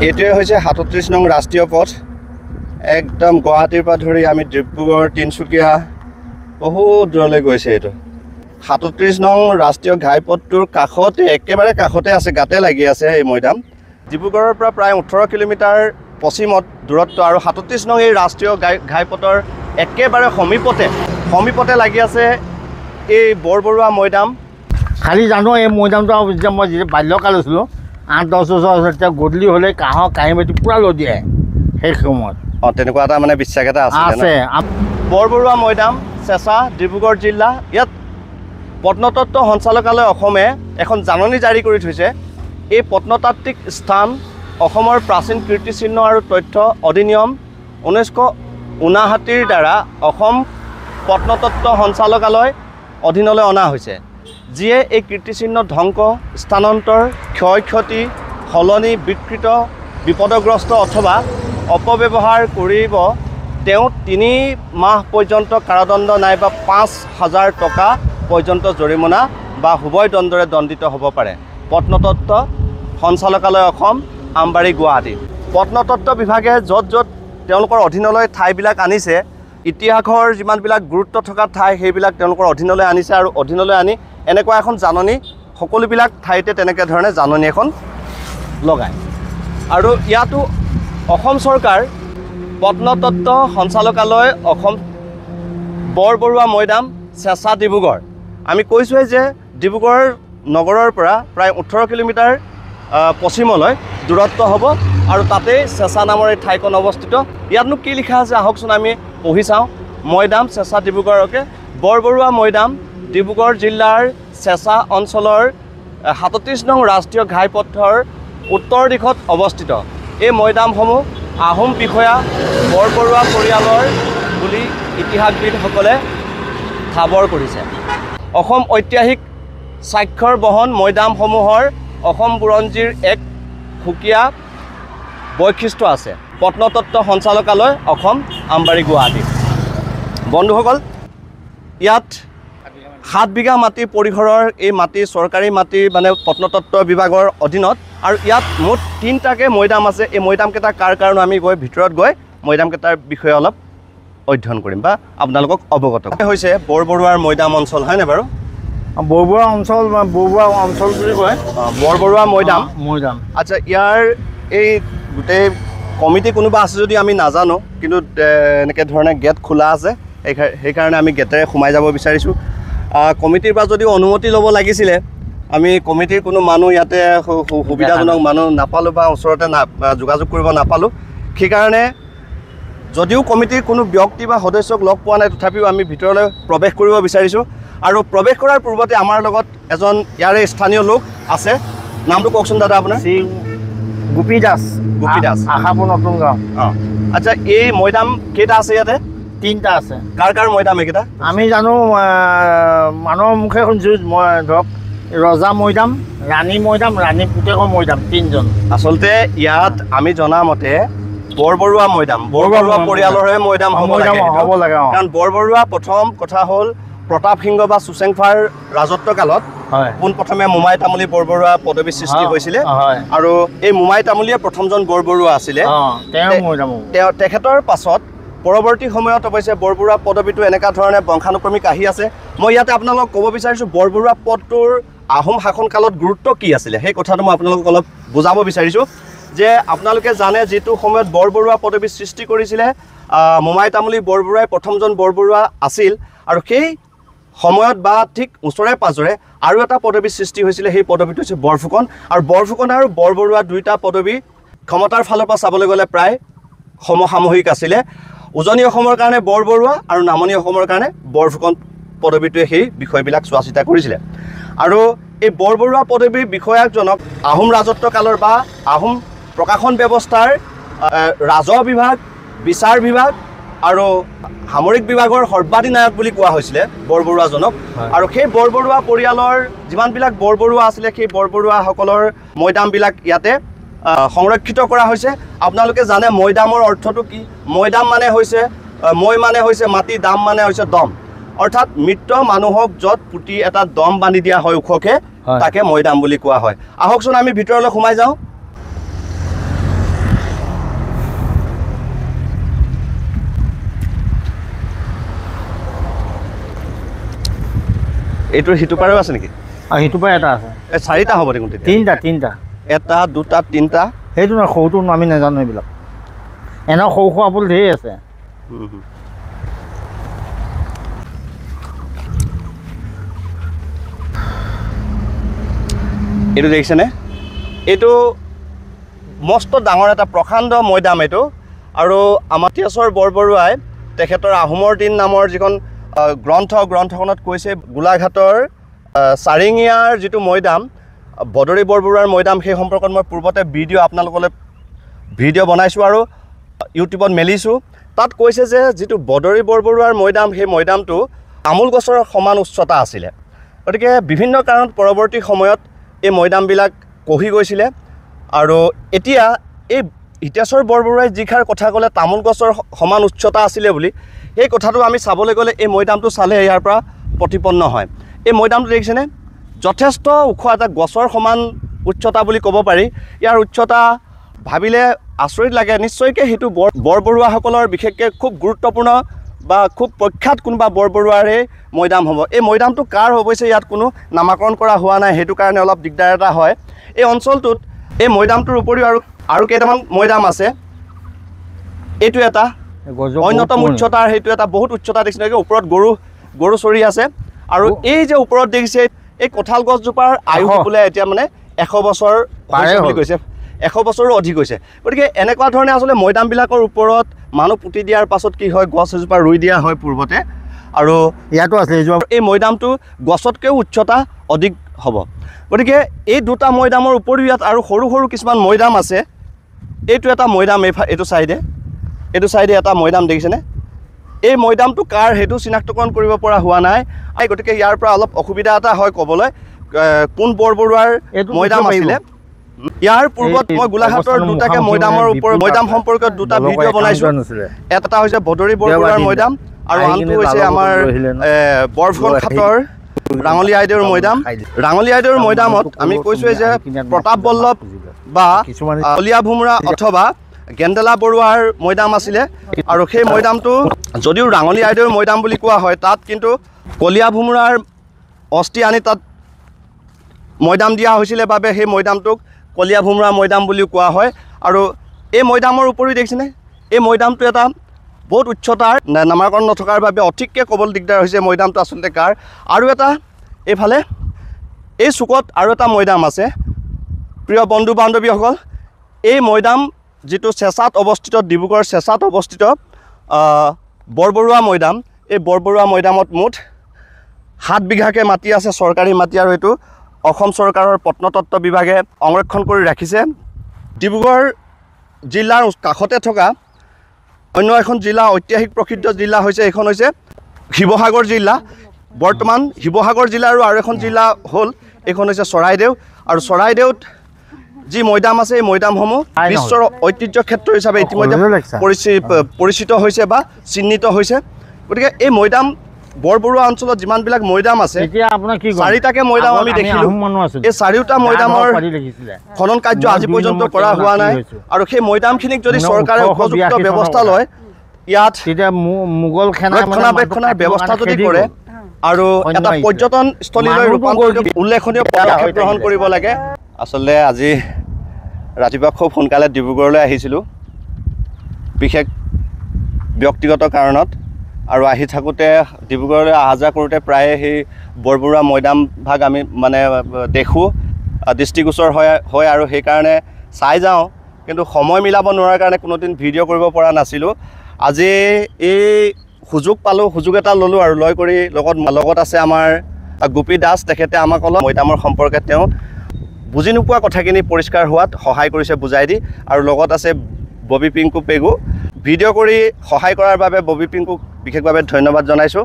এইটোৱে হৈছে ৩৭ নং ৰাষ্ট্ৰীয় পথ। একদম গুৱাহাটীৰ পৰা ধৰি আমি ডিব্ৰুগড় তিনিচুকীয়া বহুত দূৰলৈ গৈছে। এইটো ৩৭ নং ৰাষ্ট্ৰীয় ঘাইপথটোৰ কাষতে একেবাৰে কাষতে আছে, গাতে লাগি আছে এই মৈদাম। ডিব্ৰুগড়ৰ পৰা প্ৰায় ১৮ কিলোমিটাৰ পশ্চিমত দূৰত্ব আৰু ৩৭ নং এই ৰাষ্ট্ৰীয় ঘাইপথৰ একেবাৰে সমীপতে লাগি আছে এই বৰবৰুৱা মৈদাম। খালি জানো এই মৈদামটো যেতিয়া মই যেতিয়া বাল্যকাল হৈছিলোঁ ৮-১০ বছৰ তেতিয়া গধূলি হ'লে কাঁহী বাতি পূৰা লদিয়াই সেই সময়ত। তেনেকুৱা এটা মানে বিশ্বাস এটা আছে। বৰবৰুৱা মৈদাম চেঁচা ডিব্ৰুগড় জিলা। ইয়াত প্ৰত্নতত্ত্ব সঞ্চালকালয় অসমে এখন জাননী জাৰি কৰি থৈছে। এই প্ৰত্নতাত্ত্বিক স্থান অসমৰ প্ৰাচীন কীৰ্তিচিহ্ন আৰু তথ্য অধিনিয়ম ১৯৫৯ৰ দ্বাৰা অসম প্ৰত্নতত্ত্ব সঞ্চালকালয় অধীনলৈ অনা হৈছে, যিয়ে এই কীৰ্তিচিহ্ন ধ্বংস, স্থানান্তৰ, ক্ষয় ক্ষতি, সলনি, বিকৃত, বিপদগ্ৰস্ত অথবা অপব্যৱহাৰ কৰিব তেওঁ ৩ মাহ পৰ্যন্ত কাৰাদণ্ড নাইবা ৫,০০০ টকা পৰ্যন্ত জৰিমনা বা উভয় দণ্ডৰে দণ্ডিত হ'ব পাৰে। প্ৰত্নতত্ত্ব সঞ্চালকালয় অসম, আমবাৰী, গুৱাহাটী। প্ৰত্নতত্ত্ব বিভাগে য'ত তেওঁলোকৰ অধীনলৈ ঠাইবিলাক আনিছে, ইতিহাসৰ যিমানবিলাক গুৰুত্ব থকা ঠাই সেইবিলাক তেওঁলোকৰ অধীনলৈ আনিছে আৰু অধীনলৈ আনি এনেকুৱা এখন জাননী সকলোবিলাক ঠাইতে তেনেকৈ ধৰণে জাননী এখন লগায়। আৰু ইয়াতো অসম চৰকাৰ প্ৰত্নতত্ত্ব সঞ্চালকালয় অসম বৰবৰুৱা মৈদাম চেঁচা ডিব্ৰুগড়। আমি কৈছোঁৱে যে ডিব্ৰুগড় নগৰৰ পৰা প্ৰায় ১৮ কিলোমিটাৰ পশ্চিমলৈ দূৰত্ব হ'ব আৰু তাতেই চেঁচা নামৰ এই ঠাইখন অৱস্থিত। ইয়াতনো কি লিখা আছে আহকচোন আমি পঢ়ি চাওঁ। মৈদাম চেঁচা ডিব্ৰুগড়কে বৰবৰুৱা মৈদাম ডিব্ৰুগড় জিলাৰ চেঁচা অঞ্চলৰ ৩৭ নং ৰাষ্ট্ৰীয় ঘাইপথৰ উত্তৰ দিশত অৱস্থিত। এই মৈদামসমূহ আহোম বিষয়া বৰবৰুৱা পৰিয়ালৰ বুলি ইতিহাসবিদসকলে ঠাৱৰ কৰিছে। অসম ঐতিহাসিক স্বাক্ষৰ বহন মৈদামসমূহৰ অসম বুৰঞ্জীৰ এক সুকীয়া বৈশিষ্ট্য আছে। প্ৰত্নতত্ত্ব সঞ্চালকালয় অসম, আমবাৰী, গুৱাহাটী। বন্ধুসকল, ইয়াত ৭ বিঘা মাটি পৰিসৰৰ এই মাটি চৰকাৰী মাটি মানে প্ৰত্নতত্ত্ব বিভাগৰ অধীনত আৰু ইয়াত মুঠ ৩টাকৈ মৈদাম আছে। এই মৈদামকেইটা কাৰ কাৰণে আমি ভিতৰত গৈ মৈদামকেইটাৰ বিষয়ে অলপ অধ্যয়ন কৰিম বা আপোনালোকক অৱগত হৈছে। বৰবৰুৱাৰ মৈদাম অঞ্চল হয়নে বাৰু? বৰবৰুৱা অঞ্চল বুলি কয়। বৰবৰুৱা মৈদাম। আচ্ছা, ইয়াৰ এই গোটেই কমিটি কোনোবা আছে যদি আমি নাজানো, কিন্তু এনেকৈ ধৰণে গেট খোলা আছে, সেইকাৰণে আমি গেটেৰে সোমাই যাব বিচাৰিছোঁ। কমিটিৰ পৰা যদিও অনুমতি ল'ব লাগিছিলে, আমি কমিটিৰ কোনো মানুহ ইয়াতে সুবিধাজনক মানুহ নাপালোঁ বা ওচৰতে যোগাযোগ কৰিব নাপালোঁ। সেইকাৰণে যদিও কমিটিৰ কোনো ব্যক্তি বা সদস্যক লগ পোৱা নাই, তথাপিও আমি ভিতৰলৈ প্ৰৱেশ কৰিব বিচাৰিছোঁ। আৰু প্ৰৱেশ কৰাৰ পূৰ্বতে আমাৰ লগত এজন ইয়াৰে স্থানীয় লোক আছে। নামটো কওকচোন দাদা আপোনাৰ? গোপী দাস, আশাপুৰ নতুন গাঁও। আচ্ছা, এই মৈদাম কেইটা আছে ইয়াতে? ৩টা আছে। কাৰ মৈদাম এইকেইটা? আমি জানো মানুহৰ মুখে শুনিছোঁ, মই ধৰক ৰজা মৈদাম, ৰাণী মৈদাম, ৰাণী পুতেকৰ মৈদাম, ৩জন। আচলতে ইয়াত আমি জনামতে বৰবৰুৱা মৈদাম, বৰবৰুৱা পৰিয়ালৰহে মৈদাম হ'ব লাগে। কাৰণ বৰবৰুৱা প্ৰথম কথা হ'ল প্ৰতাপ সিংহ বা চুচেংফাৰ ৰাজত্বকালত পোনপ্ৰথমে মোমাই তামুলী বৰবৰুৱা পদবী সৃষ্টি হৈছিলে আৰু এই মোমাই তামুলীয়ে প্ৰথমজন বৰবৰুৱা আছিলে। তেখেতৰ পাছত পৰৱৰ্তী সময়ত অৱশ্যে বৰবৰুৱা পদবীটো এনেকুৱা ধৰণে বংশানুক্ৰমিক আহি আছে। মই ইয়াতে আপোনালোকক ক'ব বিচাৰিছোঁ বৰবৰুৱা পদটোৰ আহোম শাসনকালত গুৰুত্ব কি আছিলে, সেই কথাটো মই আপোনালোকক অলপ বুজাব বিচাৰিছোঁ। যে আপোনালোকে জানে যিটো সময়ত বৰবৰুৱা পদবী সৃষ্টি কৰিছিলে মোমাই তামুলী বৰবৰুৱাই প্ৰথমজন বৰবৰুৱা আছিল আৰু সেই সময়ত বা ঠিক ওচৰে পাঁজৰে আৰু এটা পদবী সৃষ্টি হৈছিলে। সেই পদবীটো হৈছে বৰফুকন। আৰু বৰফুকন আৰু বৰবৰুৱা দুয়োটা পদবী ক্ষমতাৰ ফালৰ পৰা চাবলৈ গ'লে প্ৰায় সমসাময়িক আছিলে। উজনি অসমৰ কাৰণে বৰবৰুৱা আৰু নামনি অসমৰ কাৰণে বৰফুকন পদবীটোৱে সেই বিষয়বিলাক চোৱা চিতা কৰিছিলে। আৰু এই বৰবৰুৱা পদবীৰ বিষয়াজনক আহোম ৰাজত্বকালৰ বা আহোম প্ৰকাশন ব্যৱস্থাৰ ৰাজহ বিভাগ, বিচাৰ বিভাগ আৰু সামৰিক বিভাগৰ সৰ্বাধিনায়ক বুলি কোৱা হৈছিলে বৰবৰুৱাজনক। আৰু সেই বৰবৰুৱা পৰিয়ালৰ যিমানবিলাক বৰবৰুৱা আছিলে সেই বৰবৰুৱাসকলৰ মৈদামবিলাক ইয়াতে সংৰক্ষিত কৰা হৈছে। আপোনালোকে জানে মৈদামৰ অৰ্থটো কি? মৈদাম মানে হৈছে মাটি, দাম মানে হৈছে দম, অৰ্থাৎ মৃত মানুহক য'ত পুতি এটা দম বান্ধি দিয়া হয় ওখকে, তাকে মৈদাম বুলি কোৱা হয়। আহকচোন আমি ভিতৰলৈ সোমাই যাওঁ। এইটোৰ সিটো পাৰেও আছে নেকি? আৰু সিটোৰ পৰা এটা আছে। এই 4টা হ'ব দেখোন তেতিয়া। 3টা। 1 2 3টা। সেইটো নহয়, সৰুটো আমি নাজানো এইবিলাক। এনে সৰু সৰু আপেল ঢেৰ আছে। এইটো দেখিছেনে? এইটো মস্ত ডাঙৰ এটা প্ৰকাণ্ড মৈদাম এইটো। আৰু আমাতিয়াছৰ বৰবৰুৱাই তেখেতৰ আহোমৰ দিন নামৰ যিখন গ্ৰন্থখনত কৈছে গোলাঘাটৰ চাৰিঙীয়াৰ যিটো মৈদাম, বদৰী বৰবৰুৱাৰ মৈদাম, সেই সম্পৰ্কত মই পূৰ্বতে আপোনালোকলৈ ভিডিঅ' বনাইছোঁ আৰু ইউটিউবত মেলিছোঁ। তাত কৈছে যে যিটো বদৰী বৰবৰুৱাৰ মৈদাম, সেই মৈদামটো তামোল গছৰ সমান উচ্চতা আছিলে। গতিকে বিভিন্ন কাৰণত পৰৱৰ্তী সময়ত এই মৈদামবিলাক কহি গৈছিলে। আৰু এতিয়া এই হিতেশ্বৰ বৰবৰুৱাই যিষাৰ কথা ক'লে তামোল গছৰ সমান উচ্চতা আছিলে বুলি, সেই কথাটো আমি চাবলৈ গ'লে এই মৈদামটো চালে ইয়াৰ পৰা প্ৰতিপন্ন হয়। এই মৈদামটো দেখিছেনে? যথেষ্ট ওখ এটা গছৰ সমান উচ্চতা বুলি ক'ব পাৰি। ইয়াৰ উচ্চতা ভাবিলে আচৰিত লাগে। নিশ্চয়কৈ সেইটো বৰবৰুৱাসকলৰ বিশেষকৈ খুব গুৰুত্বপূৰ্ণ বা খুব প্ৰখ্যাত কোনোবা বৰবৰুৱাৰে মৈদাম হ'ব। এই মৈদামটো কাৰ অৱশ্যে ইয়াত কোনো নামাকৰণ কৰা হোৱা নাই, সেইটো কাৰণে অলপ দিগদাৰ এটা হয়। এই অঞ্চলটোত এই মৈদামটোৰ উপৰিও আৰু কেইটামান মৈদাম আছে। এইটো এটা অন্যতম উচ্চতাৰ, সেইটো এটা বহুত উচ্চতা দেখিছে। ওপৰত গৰু চৰি আছে। আৰু এই যে ওপৰত দেখিছে এই কঁঠাল গছজোপাৰ আয়ুস বোলে এতিয়া মানে 100 বছৰ বুলি কৈছে। 100 বছৰো অধিক হৈছে। গতিকে এনেকুৱা ধৰণে আচলতে মৈদামবিলাকৰ ওপৰত মানুহ পুতি দিয়াৰ পাছত কি হয়, গছ এজোপা ৰুই দিয়া হয় পূৰ্বতে। আৰু ইয়াতো আছে এই মৈদামটো গছতকৈও উচ্চতা অধিক হ'ব। গতিকে এই দুটা মৈদামৰ উপৰিও ইয়াত আৰু সৰু সৰু কিছুমান মৈদাম আছে। এইটো এটা মৈদাম, এইটো চাইডে এটা মৈদাম দেখিছেনে? এই মৈদামটো কাৰ সেইটো চিনাক্তকৰণ কৰিব পৰা হোৱা নাই। গতিকে ইয়াৰ পৰা অলপ অসুবিধা এটা হয় ক'বলৈ কোন বৰবৰুৱাৰ মৈদাম আছিলে। ইয়াৰ পূৰ্বত মই গোলাঘাটৰ দুটাকে মৈদাম সম্পৰ্কত দুটা ভিডিঅ' বনাইছোঁ। এটা হৈছে বদৰী বৰবৰুৱাৰ মৈদাম আৰু আনটো হৈছে আমাৰ বৰফুকন ঘাটৰ ৰাঙলী আইদেউৰ মৈদাম। ৰাঙলী আইদেউৰ মৈদামত আমি কৈছোঁৱে যে প্ৰতাপ বল্লভ বা কলীয়া ভোমোৰা অথবা গেন্দেলা বৰুৱাৰ মৈদাম আছিলে। আৰু সেই মৈদামটো যদিও ৰাঙলী আইদেউৰ মৈদাম বুলি কোৱা হয়, তাত কিন্তু কলীয়া ভোমোৰাৰ অস্থি আনি তাত মৈদাম দিয়া হৈছিলে বাবে সেই মৈদামটোক কলীয়া ভোমোৰা মৈদাম বুলিও কোৱা হয়। আৰু এই মৈদামৰ উপৰিও দেখিছেনে, এই মৈদামটো এটা বহুত উচ্চতাৰ, নামাকৰণ নথকাৰ বাবে অধিককৈ ক'বলৈ দিগদাৰ হৈছে মৈদামটো আচলতে কাৰ। আৰু এটা এইফালে এই চুকত আৰু এটা মৈদাম আছে। প্ৰিয় বন্ধু বান্ধৱীসকল, এই মৈদাম যিটো চেঁচাত অৱস্থিত, ডিব্ৰুগড় চেঁচাত অৱস্থিত বৰবৰুৱা মৈদাম, এই বৰবৰুৱা মৈদামত মুঠ 7 বিঘাকৈ মাটি আছে, চৰকাৰী মাটি। আৰু এইটো অসম চৰকাৰৰ প্ৰত্নতত্ত্ব বিভাগে সংৰক্ষণ কৰি ৰাখিছে। ডিব্ৰুগড় জিলাৰ কাষতে থকা অন্য এখন জিলা, ঐতিহাসিক প্ৰসিদ্ধ জিলা হৈছে, এইখন হৈছে শিৱসাগৰ জিলা। বৰ্তমান শিৱসাগৰ জিলাৰ আৰু এখন জিলা হ'ল, এইখন হৈছে চৰাইদেউ। আৰু চৰাইদেউত যি মৈদাম আছে, এই মৈদামসমূহ বিশ্বৰ ঐতিহ্য ক্ষেত্ৰ হিচাপে ইতিমধ্যে পৰিচিত হৈছে বা চিহ্নিত হৈছে। গতিকে এই মৈদাম বৰবৰুৱা অঞ্চলত যিমানবিলাক মৈদাম আছে, 4টাকে মৈদাম আমি দেখিলোঁ। এই 4টা মৈদামৰ খনন কাৰ্য আজি পৰ্যন্ত কৰা হোৱা নাই। আৰু সেই মৈদামখিনিক যদি চৰকাৰে উপযুক্ত ব্যৱস্থা লয়, ইয়াত ৰক্ষণাবেক্ষণৰ ব্যৱস্থা যদি কৰে আৰু এটা পৰ্যটনস্থলীলৈ ৰূপান্তৰিত উল্লেখনীয় পদক্ষেপ গ্ৰহণ কৰিব লাগে। আচলতে আজি ৰাতিপুৱা খুব সোনকালে ডিব্ৰুগড়লৈ আহিছিলোঁ বিশেষ ব্যক্তিগত কাৰণত। আৰু আহি থাকোঁতে ডিব্ৰুগড়লৈ অহা যোৱা কৰোঁতে প্ৰায়ে সেই বৰবৰুৱা মৈদাম ভাগ আমি মানে দেখোঁ, দৃষ্টিগোচৰ হয় আৰু সেইকাৰণে চাই যাওঁ। কিন্তু সময় মিলাব নোৱাৰাৰ কাৰণে কোনোদিন ভিডিঅ' কৰিব পৰা নাছিলোঁ। আজি এই সুযোগ পালোঁ, সুযোগ এটা ল'লোঁ আৰু লৈ কৰি লগত আছে আমাৰ গোপী দাস। তেখেতে আমাক অলপ মৈদামৰ সম্পৰ্কে তেওঁ বুজি নোপোৱা কথাখিনি পৰিষ্কাৰ হোৱাত সহায় কৰিছে বুজাই দি। আৰু লগত আছে ববি পিংকু পেগু। ভিডিঅ' কৰি সহায় কৰাৰ বাবে ববি পিংকুক বিশেষভাৱে ধন্যবাদ জনাইছোঁ।